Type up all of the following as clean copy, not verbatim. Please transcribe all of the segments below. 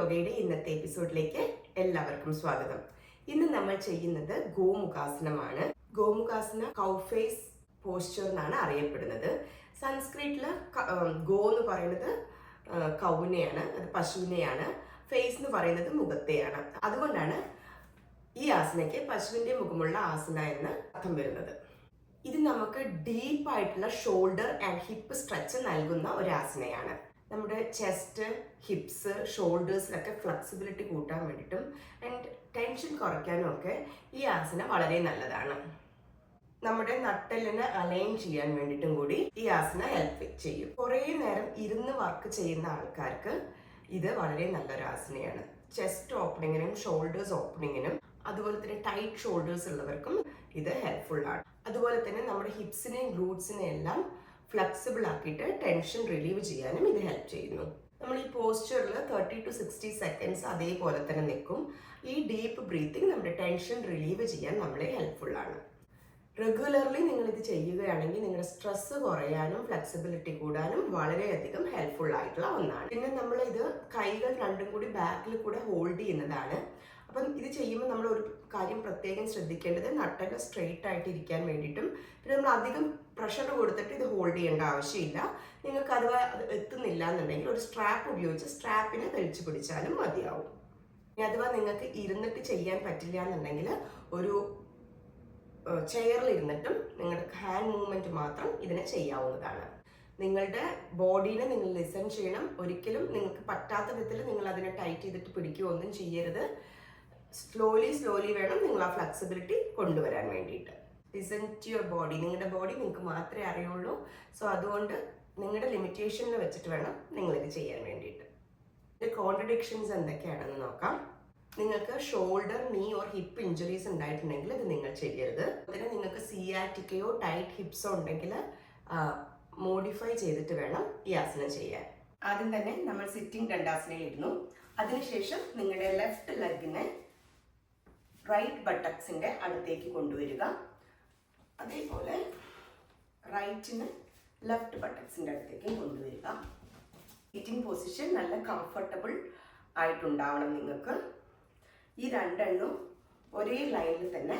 യോഗയുടെ ഇന്നത്തെ എപ്പിസോഡിലേക്ക് എല്ലാവർക്കും സ്വാഗതം. ഇന്ന് നമ്മൾ ചെയ്യുന്നത് ഗോമുഖാസനമാണ്. ഗോമുഖാസന കൗഫേസ് പോസ്ചർ എന്നാണ് അറിയപ്പെടുന്നത്. സംസ്കൃതില് ഗോ എന്ന് പറയുന്നത് കൗവിനെയാണ്, അത് പശുവിനെയാണ്. ഫേസ് എന്ന് പറയുന്നത് മുഖത്തെയാണ്. അതുകൊണ്ടാണ് ഈ ആസനയ്ക്ക് പശുവിന്റെ മുഖമുള്ള ആസന എന്ന് അർത്ഥം വരുന്നത്. ഇത് നമുക്ക് ഡീപ്പായിട്ടുള്ള ഷോൾഡർ ആൻഡ് ഹിപ്പ് സ്ട്രെച്ച് നൽകുന്ന ഒരു ആസനയാണ്. നമ്മുടെ ചെസ്റ്റ്, ഹിപ്സ്, ഷോൾഡേഴ്സിലൊക്കെ ഫ്ലെക്സിബിലിറ്റി കൂട്ടാൻ വേണ്ടിയിട്ടും ആൻഡ് ടെൻഷൻ കുറയ്ക്കാനും ഒക്കെ ഈ ആസന വളരെ നല്ലതാണ്. നമ്മുടെ നട്ടെല്ലിനെ അലൈൻ ചെയ്യാൻ വേണ്ടിയിട്ടും കൂടി ഈ ആസന ഹെൽപ്പ് ചെയ്യും. കുറേ നേരം ഇരുന്ന് വർക്ക് ചെയ്യുന്ന ആൾക്കാർക്ക് ഇത് വളരെ നല്ലൊരു ആസനയാണ്. ചെസ്റ്റ് ഓപ്പണിങ്ങിനും ഷോൾഡേഴ്സ് ഓപ്പണിങ്ങിനും അതുപോലെ തന്നെ ടൈറ്റ് ഷോൾഡേഴ്സ് ഉള്ളവർക്കും ഇത് ഹെൽപ്ഫുൾ ആണ്. അതുപോലെ തന്നെ നമ്മുടെ ഹിപ്സിനെയും ഗ്ലൂട്ട്സിനെയും എല്ലാം ഫ്ലെക്സിബിൾ ആക്കിയിട്ട് ടെൻഷൻ റിലീവ് ചെയ്യാനും ഇത് ഹെൽപ്പ് ചെയ്യുന്നു. നമ്മൾ ഈ പോസ്ചറിൽ 30 to 60 സെക്കൻഡ്സ് അതേപോലെ തന്നെ നിൽക്കും. ഈ ഡീപ്പ് ബ്രീത്തിങ് നമ്മുടെ ടെൻഷൻ റിലീവ് ചെയ്യാൻ നമ്മളെ ഹെൽപ്ഫുൾ ആണ്. റെഗുലർലി നിങ്ങളിത് ചെയ്യുകയാണെങ്കിൽ നിങ്ങളുടെ സ്ട്രെസ് കുറയാനും ഫ്ലെക്സിബിലിറ്റി കൂടാനും വളരെയധികം ഹെൽപ്ഫുൾ ആയിട്ടുള്ള ഒന്നാണ്. പിന്നെ നമ്മൾ ഇത് കൈകൾ രണ്ടും കൂടി ബാക്കിൽ കൂടെ ഹോൾഡ് ചെയ്യുന്നതാണ്. അപ്പം ഇത് ചെയ്യുമ്പോൾ നമ്മൾ ഒരു കാര്യം പ്രത്യേകം ശ്രദ്ധിക്കേണ്ടത് നട്ടെല്ല് സ്ട്രെയിറ്റ് ആയിട്ട് ഇരിക്കാൻ വേണ്ടിയിട്ടും പിന്നെ നമ്മൾ അധികം പ്രഷർ കൊടുത്തിട്ട് ഇത് ഹോൾഡ് ചെയ്യേണ്ട ആവശ്യമില്ല. നിങ്ങൾക്ക് അഥവാ അത് എത്തുന്നില്ല എന്നുണ്ടെങ്കിൽ ഒരു സ്ട്രാപ്പ് ഉപയോഗിച്ച് സ്ട്രാപ്പിനെ വലിച്ചു പിടിച്ചാലും മതിയാവും. ഇനി അഥവാ നിങ്ങൾക്ക് ഇരുന്നിട്ട് ചെയ്യാൻ പറ്റില്ല എന്നുണ്ടെങ്കിൽ ഒരു ചെയറിൽ ഇരുന്നിട്ടും നിങ്ങളുടെ ഹാൻഡ് മൂവ്മെന്റ് മാത്രം ഇതിനെ ചെയ്യാവുന്നതാണ്. നിങ്ങളുടെ ബോഡീനെ നിങ്ങൾ ലിസൺ ചെയ്യണം. ഒരിക്കലും നിങ്ങൾക്ക് പറ്റാത്ത വിധത്തിൽ നിങ്ങൾ അതിനെ ടൈറ്റ് ചെയ്തിട്ട് പിടിക്കുകയോ ഒന്നും ചെയ്യരുത്. സ്ലോലി വേണം നിങ്ങൾ ആ ഫ്ലെക്സിബിലിറ്റി കൊണ്ടുവരാൻ വേണ്ടിയിട്ട്. Listen to your body. നിങ്ങളുടെ ബോഡി നിങ്ങൾക്ക് മാത്രമേ അറിയുള്ളൂ. സോ അതുകൊണ്ട് നിങ്ങളുടെ ലിമിറ്റേഷനിൽ വെച്ചിട്ട് വേണം നിങ്ങളിത് ചെയ്യാൻ വേണ്ടിയിട്ട്. ഇതിൻ്റെ കോൺട്രഡിക്ഷൻസ് എന്തൊക്കെയാണെന്ന് നോക്കാം. നിങ്ങൾക്ക് ഷോൾഡർ, നീ ഓർ ഹിപ്പ് ഇഞ്ചുറീസ് ഉണ്ടായിട്ടുണ്ടെങ്കിൽ ഇത് നിങ്ങൾ ചെയ്യരുത്. അതിന് നിങ്ങൾക്ക് സിയാറ്റിക്കയോ ടൈറ്റ് ഹിപ്സോ ഉണ്ടെങ്കിൽ മോഡിഫൈ ചെയ്തിട്ട് വേണം ഈ ആസനം ചെയ്യാൻ. ആദ്യം തന്നെ നമ്മൾ സിറ്റിംഗ് ദണ്ഡാസനയിൽ ഇരുന്നു. അതിനുശേഷം നിങ്ങളുടെ ലെഫ്റ്റ് ലെഗിനെ റൈറ്റ് ബട്ടക്സിന്റെ അടുത്തേക്ക് കൊണ്ടുവരിക. അതേപോലെ റൈറ്റിന് ലെഫ്റ്റ് ബട്ടക്സിന്റെ അടുത്തേക്ക് കൊണ്ടുവരിക. സിറ്റിംഗ് പൊസിഷൻ നല്ല കംഫർട്ടബിൾ ആയിട്ടുണ്ടാവണം നിങ്ങൾക്ക്. ഈ രണ്ടെണ്ണവും ഒരേ ലൈനിൽ തന്നെ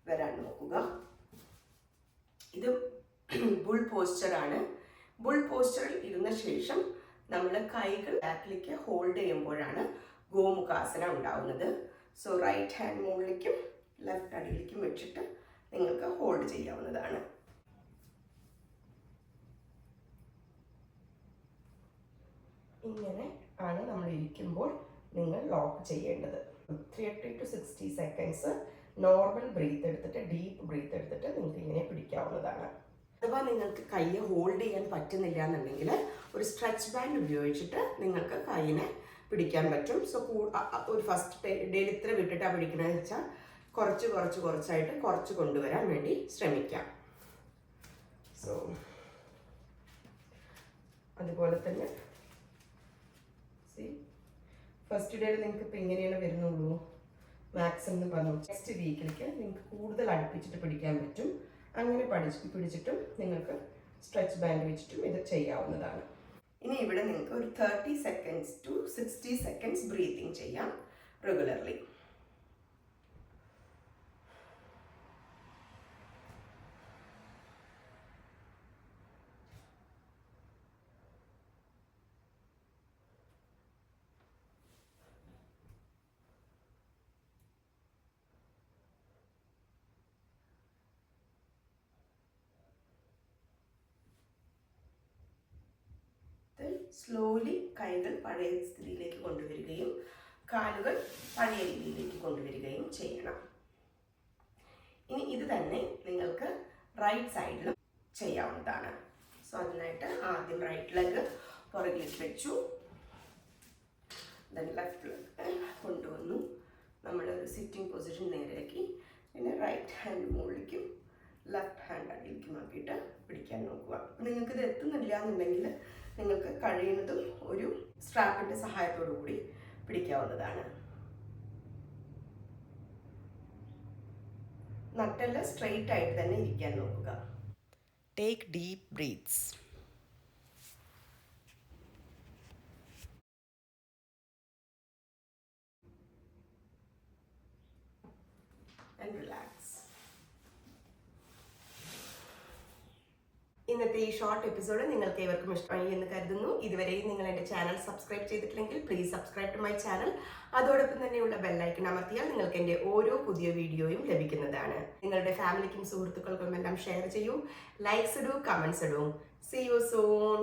വരാൻ നോക്കുക. ഇത് ബുൾ പോസ്ചറാണ്. ബുൾ പോസ്ചറിൽ ഇരുന്ന ശേഷം നമ്മൾ കൈകൾ ബാക്കിലേക്ക് ഹോൾഡ് ചെയ്യുമ്പോഴാണ് ഗോമുഖാസന ഉണ്ടാവുന്നത്. സോ റൈറ്റ് ഹാൻഡ് മുകളിലേക്കും ലെഫ്റ്റ് അടിയിലേക്കും വെച്ചിട്ട് നിങ്ങൾക്ക് ഹോൾഡ് ചെയ്യാവുന്നതാണ്. ഇങ്ങനെ ആണ് നമ്മൾ ഇരിക്കുമ്പോൾ നിങ്ങൾ ലോക്ക് ചെയ്യേണ്ടത്. 30 to 60 സെക്കൻഡ്സ് നോർമൽ ബ്രീത്ത് എടുത്തിട്ട്, ഡീപ്പ് ബ്രീത്ത് എടുത്തിട്ട് നിങ്ങൾക്ക് ഇങ്ങനെ പിടിക്കാവുന്നതാണ്. അഥവാ നിങ്ങൾക്ക് കൈ ഹോൾഡ് ചെയ്യാൻ പറ്റുന്നില്ല എന്നുണ്ടെങ്കിൽ ഒരു സ്ട്രെച്ച് ബാൻഡ് ഉപയോഗിച്ചിട്ട് നിങ്ങൾക്ക് കൈയിനെ പിടിക്കാൻ പറ്റും. സോ ഒരു ഫസ്റ്റ് ഡേയിൽ ഇത്ര വിട്ടിട്ടാണ് പിടിക്കണമെന്ന് വെച്ചാൽ കുറച്ചായിട്ട് കുറച്ച് കൊണ്ടുവരാൻ വേണ്ടി ശ്രമിക്കാം. സോ അതുപോലെ തന്നെ ഫസ്റ്റ് ഡേയിൽ നിങ്ങൾക്ക് ഇപ്പം ഇങ്ങനെയാണ് വരുന്നുള്ളൂ മാക്സിമം എന്ന് പറഞ്ഞു. നെക്സ്റ്റ് വീക്കിലേക്ക് നിങ്ങൾക്ക് കൂടുതൽ അടുപ്പിച്ചിട്ട് പിടിക്കാൻ പറ്റും. അങ്ങനെ പിടിച്ചിട്ടും നിങ്ങൾക്ക് സ്ട്രെച്ച് ബാൻഡ് വെച്ചിട്ടും ഇത് ചെയ്യാവുന്നതാണ്. ഇനി ഇവിടെ നിങ്ങൾക്ക് ഒരു 30 seconds to 60 seconds ബ്രീത്തിങ് ചെയ്യാം റെഗുലർലി. സ്ലോലി കൈകൾ പഴയ സ്ഥിതിയിലേക്ക് കൊണ്ടുവരികയും കാലുകൾ പഴയ രീതിയിലേക്ക് കൊണ്ടുവരികയും ചെയ്യണം. ഇനി ഇത് തന്നെ നിങ്ങൾക്ക് റൈറ്റ് സൈഡിലും ചെയ്യാവുന്നതാണ്. സോ അതിനായിട്ട് ആദ്യം റൈറ്റ് ലെഗ് പുറകിലേക്ക് വെച്ചു, ലെഫ്റ്റ് ലെഗ് കൊണ്ടുവന്നു, നമ്മളൊരു സിറ്റിംഗ് പൊസിഷൻ നേരെയാക്കി. പിന്നെ റൈറ്റ് ഹാൻഡ് മുകളിലേക്കും ലെഫ്റ്റ് ഹാൻഡ് അടിയിലേക്കും ആക്കിയിട്ട് പിടിക്കാൻ നോക്കുക. നിങ്ങൾക്കിത് എത്തുന്നില്ല എന്നുണ്ടെങ്കിൽ നിങ്ങൾക്ക് കഴിയുന്നതും ഒരു സ്ട്രാപ്പിൻ്റെ സഹായത്തോടു കൂടി പിടിക്കാവുന്നതാണ്. നട്ടെല്ലാം സ്ട്രെയിറ്റ് ആയിട്ട് തന്നെ ഇരിക്കാൻ നോക്കുക. Take deep breathes. and relax. ഇന്നത്തെ ഈ ഷോർട്ട് എപ്പിസോഡ് നിങ്ങൾക്ക് ഏവർക്കും ഇഷ്ടമായി എന്ന് കരുതുന്നു. ഇതുവരെയും നിങ്ങൾ എൻ്റെ ചാനൽ സബ്സ്ക്രൈബ് ചെയ്തിട്ടില്ലെങ്കിൽ please subscribe to my channel. അതോടൊപ്പം തന്നെയുള്ള ബെല്ലൈക്കൺ അമർത്തിയാൽ നിങ്ങൾക്ക് എൻ്റെ ഓരോ പുതിയ വീഡിയോയും ലഭിക്കുന്നതാണ്. നിങ്ങളുടെ ഫാമിലിക്കും സുഹൃത്തുക്കൾക്കും എല്ലാം ഷെയർ ചെയ്യൂ, ലൈക്സ് ഇടൂ, കമൻസ് ഇടൂ. See you soon.